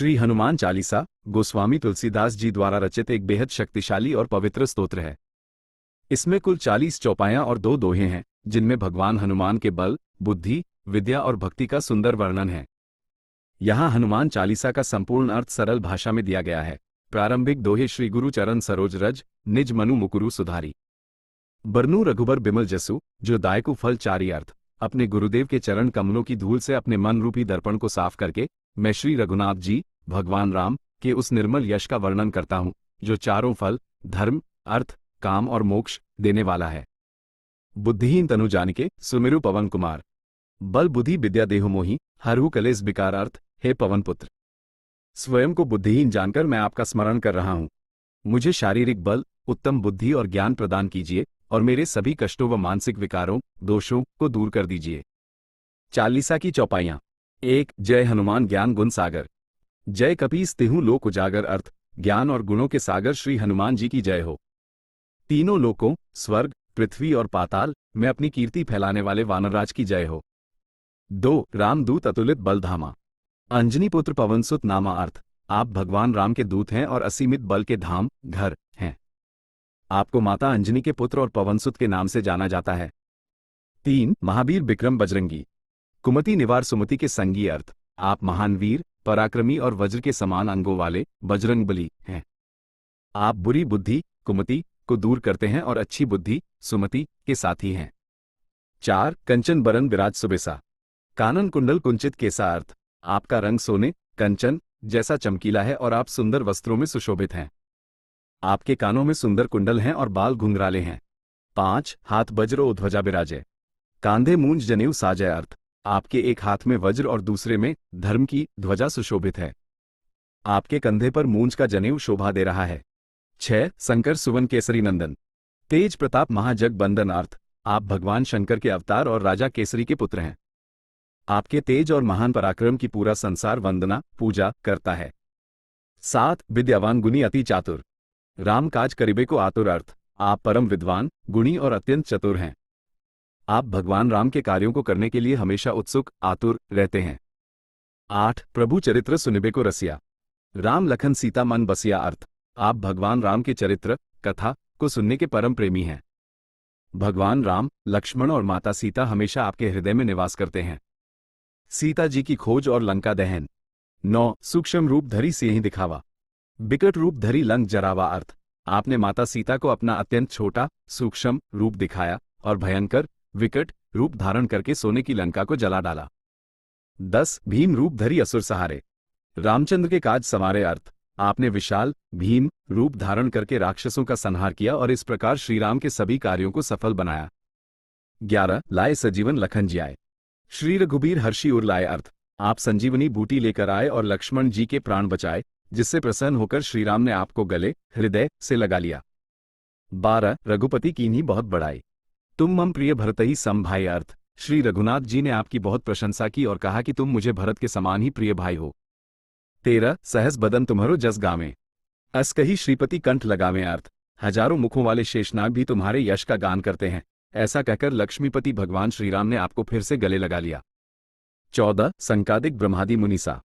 श्री हनुमान चालीसा गोस्वामी तुलसीदास जी द्वारा रचित एक बेहद शक्तिशाली और पवित्र स्तोत्र है। इसमें कुल 40 चौपाइयां और 2 दोहे हैं, जिनमें भगवान हनुमान के बल, बुद्धि, विद्या और भक्ति का सुंदर वर्णन है। यहाँ हनुमान चालीसा का संपूर्ण अर्थ सरल भाषा में दिया गया है। प्रारंभिक दोहे श्री गुरु चरण सरोज रज, निज मनु मुकुरु सुधारी। बरनू रघुबर बिमल जसु, जो दायकु फल चारी अर्थ। अपने गुरुदेव के चरण कमलों की धूल से अपने मन रूपी दर्पण को साफ करके मैं श्री रघुनाथ जी, भगवान राम के उस निर्मल यश का वर्णन करता हूँ, जो चारों फल, धर्म, अर्थ, काम और मोक्ष देने वाला है। बुद्धिहीन तनु जानिके सुमिरु पवन कुमार। बल बुद्धि विद्या देहु मोहि, हरहु कलेस विकार अर्थ। हे पवन पुत्र, स्वयं को बुद्धिहीन जानकर मैं आपका स्मरण कर रहा हूँ। मुझे शारीरिक बल, उत्तम बुद्धि और ज्ञान प्रदान कीजिए और मेरे सभी कष्टों व मानसिक विकारों, दोषों को दूर कर दीजिए। चालीसा की चौपाइयां। 1 जय हनुमान ज्ञान गुण सागर। जय कपीस तिहु लोक उजागर अर्थ। ज्ञान और गुणों के सागर श्री हनुमान जी की जय हो। तीनों लोकों, स्वर्ग, पृथ्वी और पाताल में अपनी कीर्ति फैलाने वाले वानरराज की जय हो। 2 रामदूत अतुलित बलधामा। अंजनी पुत्र पवनसुत नामा अर्थ। आप भगवान राम के दूत हैं और असीमित बल के धाम, घर हैं। आपको माता अंजनी के पुत्र और पवनसुत के नाम से जाना जाता है। 3 महावीर विक्रम बजरंगी। कुमति निवार सुमति के संगी अर्थ। आप महान वीर, पराक्रमी और वज्र के समान अंगों वाले बजरंगबली हैं। आप बुरी बुद्धि, कुमति, को दूर करते हैं और अच्छी बुद्धि, सुमति, के साथी हैं। 4 कंचन बरन विराज सुबेसा। कानन कुंडल कुंचित केसा अर्थ। आपका रंग सोने, कंचन जैसा चमकीला है और आप सुंदर वस्त्रों में सुशोभित हैं। आपके कानों में सुंदर कुंडल हैं और बाल घुंघराले हैं। 5 हाथ वज्र ओ ध्वजा बिराजे। कांधे मूंज जनेऊ साजय अर्थ। आपके एक हाथ में वज्र और दूसरे में धर्म की ध्वजा सुशोभित है। आपके कंधे पर मूंज का जनेऊ शोभा दे रहा है। 6 शंकर सुवन केसरी नंदन। तेज प्रताप महाजग बंदन अर्थ। आप भगवान शंकर के अवतार और राजा केसरी के पुत्र हैं। आपके तेज और महान पराक्रम की पूरा संसार वंदना, पूजा करता है। 7 विद्यावान गुणी अति चातुर। राम काज करिबे को आतुर अर्थ। आप परम विद्वान, गुणी और अत्यंत चतुर हैं। आप भगवान राम के कार्यों को करने के लिए हमेशा उत्सुक, आतुर रहते हैं। 8 प्रभु चरित्र सुनिबे को रसिया। राम लखन सीता मन बसिया अर्थ। आप भगवान राम के चरित्र, कथा को सुनने के परम प्रेमी हैं। भगवान राम, लक्ष्मण और माता सीता हमेशा आपके हृदय में निवास करते हैं। सीता जी की खोज और लंका दहन। 9 सूक्ष्म रूप धरी सिंह दिखावा। विकट रूप धरी लंक जरावा अर्थ। आपने माता सीता को अपना अत्यंत छोटा, सूक्ष्म रूप दिखाया और भयंकर, विकट रूप धारण करके सोने की लंका को जला डाला। 10 भीम रूप धरी असुर सहारे। रामचंद्र के काज संवारे अर्थ। आपने विशाल, भीम रूप धारण करके राक्षसों का संहार किया और इस प्रकार श्रीराम के सभी कार्यों को सफल बनाया। 11 लाए सजीवन लखन जियाए। श्री रघुबीर हर्षि उर लाए अर्थ। आप संजीवनी बूटी लेकर आए और लक्ष्मण जी के प्राण बचाए, जिससे प्रसन्न होकर श्रीराम ने आपको गले, हृदय से लगा लिया। 12 रघुपति कीन्ही बहुत बड़ाई। तुम मम प्रिय भरतहि सम भाई अर्थ। श्री रघुनाथ जी ने आपकी बहुत प्रशंसा की और कहा कि तुम मुझे भरत के समान ही प्रिय भाई हो। 13 सहस बदन तुम्हारो जस गावें। अस कही श्रीपति कंठ लगावें अर्थ। हजारों मुखों वाले शेषनाग भी तुम्हारे यश का गान करते हैं। ऐसा कहकर लक्ष्मीपति भगवान श्रीराम ने आपको फिर से गले लगा लिया। 14 संकादिक ब्रह्मादि मुनीसा।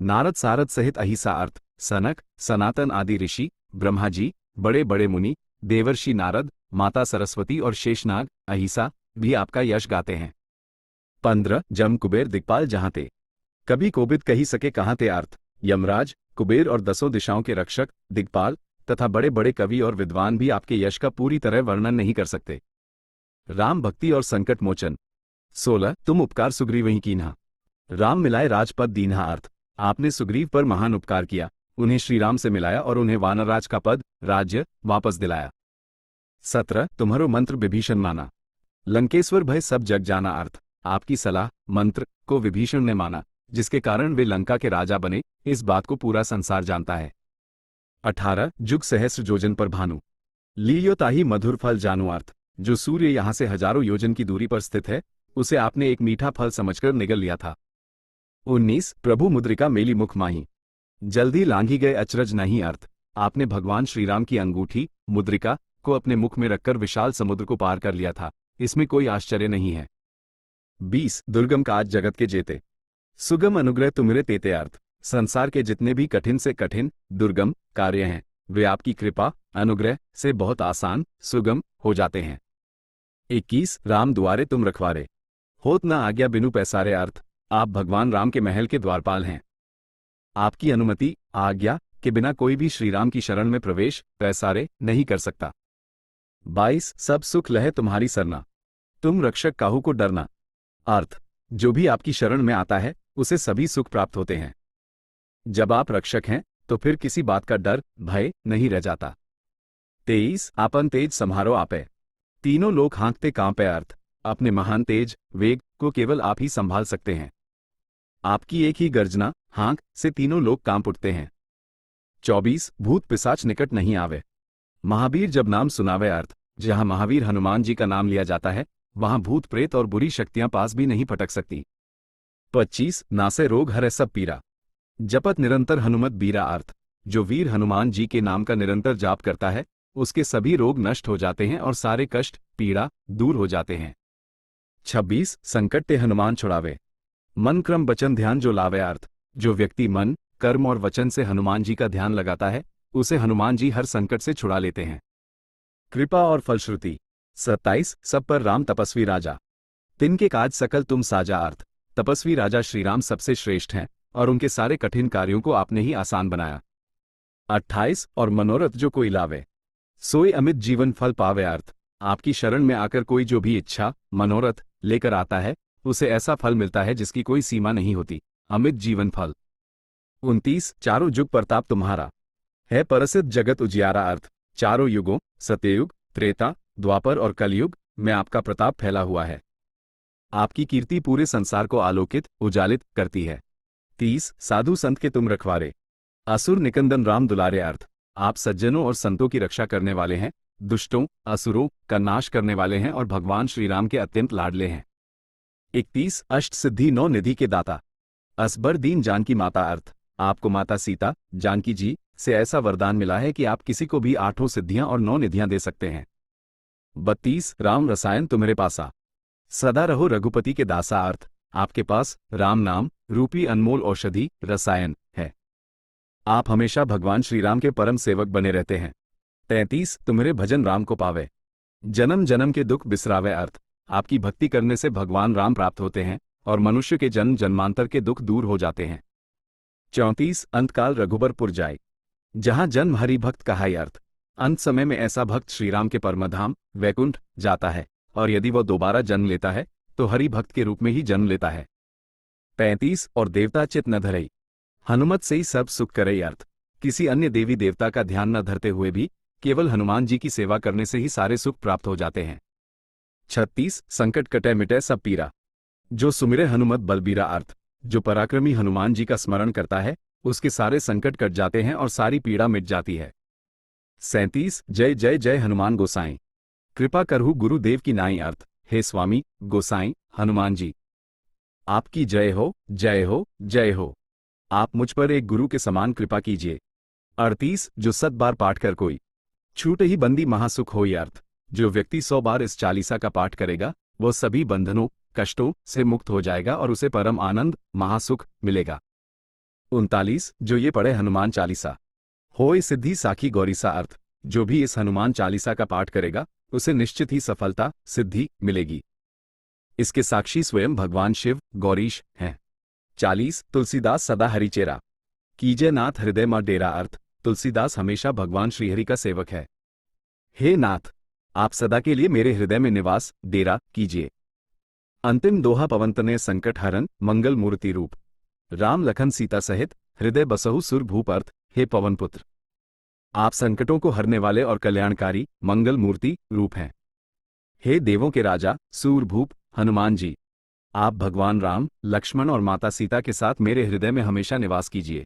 नारद सारद सहित अहिसा अर्थ। सनक, सनातन आदि ऋषि, ब्रह्मा जी, बड़े बड़े मुनि, देवर्षि नारद, माता सरस्वती और शेषनाग, अहिसा भी आपका यश गाते हैं। 15 जम कुबेर दिक्पाल जहां ते। कभी कोबिद कही सके कहां ते अर्थ। यमराज, कुबेर और 10 दिशाओं के रक्षक, दिक्पाल तथा बड़े बड़े कवि और विद्वान भी आपके यश का पूरी तरह वर्णन नहीं कर सकते। राम भक्ति और संकट मोचन। 16 तुम उपकार सुग्रीव वहीं कीन्हा। राम मिलाए राजपद दीन्हा अर्थ। आपने सुग्रीव पर महान उपकार किया, उन्हें श्रीराम से मिलाया और उन्हें वानरराज का पद, राज्य वापस दिलाया। 17 तुम्हारो मंत्र विभीषण माना। लंकेश्वर भय सब जग जाना अर्थ। आपकी सलाह, मंत्र को विभीषण ने माना, जिसके कारण वे लंका के राजा बने, इस बात को पूरा संसार जानता है। 18 जुग सहस्र योजन पर भानु। लीयो ताही मधुर फल जानू अर्थ। जो सूर्य यहां से हजारों योजन की दूरी पर स्थित है, उसे आपने एक मीठा फल समझकर निगल लिया था। 19 प्रभु मुद्रिका मेली मुख माही। जल्दी लांघी गए अचरज नहीं अर्थ। आपने भगवान श्रीराम की अंगूठी, मुद्रिका, को अपने मुख में रखकर विशाल समुद्र को पार कर लिया था, इसमें कोई आश्चर्य नहीं है। 20 दुर्गम काज जगत के जेते। सुगम अनुग्रह तुमरे तेते अर्थ। संसार के जितने भी कठिन से कठिन दुर्गम कार्य हैं वे आपकी कृपा अनुग्रह से बहुत आसान सुगम हो जाते हैं। 21 राम दुआरे तुम रखवारे, होत न आज्ञा बिनु पैसारे। अर्थ, आप भगवान राम के महल के द्वारपाल हैं। आपकी अनुमति आज्ञा के बिना कोई भी श्री राम की शरण में प्रवेश पैसारे नहीं कर सकता। 22 सब सुख लहे तुम्हारी सरना, तुम रक्षक काहू को डरना। अर्थ, जो भी आपकी शरण में आता है उसे सभी सुख प्राप्त होते हैं। जब आप रक्षक हैं तो फिर किसी बात का डर भय नहीं रह जाता। 23 आपन तेज सम्हारो आपे, तीनों लोग हाँकते कांपे। अर्थ, अपने महान तेज वेग को केवल आप ही संभाल सकते हैं। आपकी एक ही गर्जना हाँक से तीनों लोग कांप उठते हैं। 24 भूत पिशाच निकट नहीं आवे, महावीर जब नाम सुनावे। अर्थ, जहां महावीर हनुमान जी का नाम लिया जाता है वहां भूत प्रेत और बुरी शक्तियां पास भी नहीं फटक सकती। 25 नासे रोग हरे सब पीरा, जपत निरंतर हनुमत बीरा। अर्थ, जो वीर हनुमान जी के नाम का निरंतर जाप करता है उसके सभी रोग नष्ट हो जाते हैं और सारे कष्ट पीड़ा दूर हो जाते हैं। 26 संकट ते हनुमान छुड़ावे, मन क्रम वचन ध्यान जो लावे। अर्थ, जो व्यक्ति मन कर्म और वचन से हनुमान जी का ध्यान लगाता है उसे हनुमान जी हर संकट से छुड़ा लेते हैं। कृपा और फलश्रुति। 27 सब पर राम तपस्वी राजा, तिनके काज सकल तुम साजा। अर्थ, तपस्वी राजा श्रीराम सबसे श्रेष्ठ हैं और उनके सारे कठिन कार्यों को आपने ही आसान बनाया। 28 और मनोरथ जो कोई लावे, सोई अमित जीवन फल पावे। अर्थ, आपकी शरण में आकर कोई जो भी इच्छा मनोरथ लेकर आता है उसे ऐसा फल मिलता है जिसकी कोई सीमा नहीं होती, अमित जीवन फल। 29 चारों युग प्रताप तुम्हारा, है परसिद्ध जगत उजियारा। अर्थ, चारों युगों सत्ययुग त्रेता द्वापर और कलयुग में आपका प्रताप फैला हुआ है। आपकी कीर्ति पूरे संसार को आलोकित उजालित करती है। 30 साधु संत के तुम रखवारे, असुर निकंदन राम दुलारे। अर्थ, आप सज्जनों और संतों की रक्षा करने वाले हैं, दुष्टों असुरों का नाश करने वाले हैं और भगवान श्री राम के अत्यंत लाडले हैं। 31 अष्ट सिद्धि 9 निधि के दाता, असबर दीन जानकी माता। अर्थ, आपको माता सीता जानकी जी से ऐसा वरदान मिला है कि आप किसी को भी 8 सिद्धियां और 9 निधियां दे सकते हैं। 32 राम रसायन तुम्हारे पासा, सदा रहो रघुपति के दासा। अर्थ, आपके पास राम नाम रूपी अनमोल औषधि रसायन है, आप हमेशा भगवान श्री राम के परम सेवक बने रहते हैं। 33 तुम्हारे भजन राम को पावे, जन्म जन्म के दुख बिसरावे। अर्थ, आपकी भक्ति करने से भगवान राम प्राप्त होते हैं और मनुष्य के जन्म जन्मांतर के दुख दूर हो जाते हैं। 34 अंतकाल रघुबरपुर जाए, जहां जन्म हरि भक्त कहाई। अर्थ, अंत समय में ऐसा भक्त श्रीराम के परमधाम वैकुंठ जाता है और यदि वह दोबारा जन्म लेता है तो हरि भक्त के रूप में ही जन्म लेता है। 35 और देवता चित न धरई, हनुमत से ही सब सुख करई। अर्थ, किसी अन्य देवी देवता का ध्यान न धरते हुए भी केवल हनुमान जी की सेवा करने से ही सारे सुख प्राप्त हो जाते हैं। 36 संकट कटे मिटे सब पीरा, जो सुमिरे हनुमत बलबीरा। अर्थ, जो पराक्रमी हनुमान जी का स्मरण करता है उसके सारे संकट कट जाते हैं और सारी पीड़ा मिट जाती है। 37 जय जय जय हनुमान गोसाई, कृपा करहु गुरुदेव की नाई। अर्थ, हे स्वामी गोसाई हनुमान जी, आपकी जय हो जय हो जय हो, आप मुझ पर एक गुरु के समान कृपा कीजिए। 38 जो 7 बार पाठ कर कोई छूट ही बंदी महासुख होई। अर्थ, जो व्यक्ति 100 बार इस चालीसा का पाठ करेगा वो सभी बंधनों कष्टों से मुक्त हो जाएगा और उसे परम आनंद महासुख मिलेगा। 39 जो ये पढ़े हनुमान चालीसा, होए सिद्धि साखी गौरीसा। अर्थ, जो भी इस हनुमान चालीसा का पाठ करेगा उसे निश्चित ही सफलता सिद्धि मिलेगी। इसके साक्षी स्वयं भगवान शिव गौरीश हैं। 40 तुलसीदास सदा हरिचेरा, कीजय नाथ हृदय में डेरा। अर्थ, तुलसीदास हमेशा भगवान श्रीहरि का सेवक है। हे नाथ, आप सदा के लिए मेरे हृदय में निवास डेरा कीजिए। अंतिम दोहा पवनतनय संकट हरन मंगल मूर्ति रूप, राम लखन सीता सहित हृदय बसहु सुर भूप। अर्थ, हे पवन पुत्र, आप संकटों को हरने वाले और कल्याणकारी मंगल मूर्ति रूप हैं। हे देवों के राजा सूरभूप हनुमान जी, आप भगवान राम लक्ष्मण और माता सीता के साथ मेरे हृदय में हमेशा निवास कीजिए।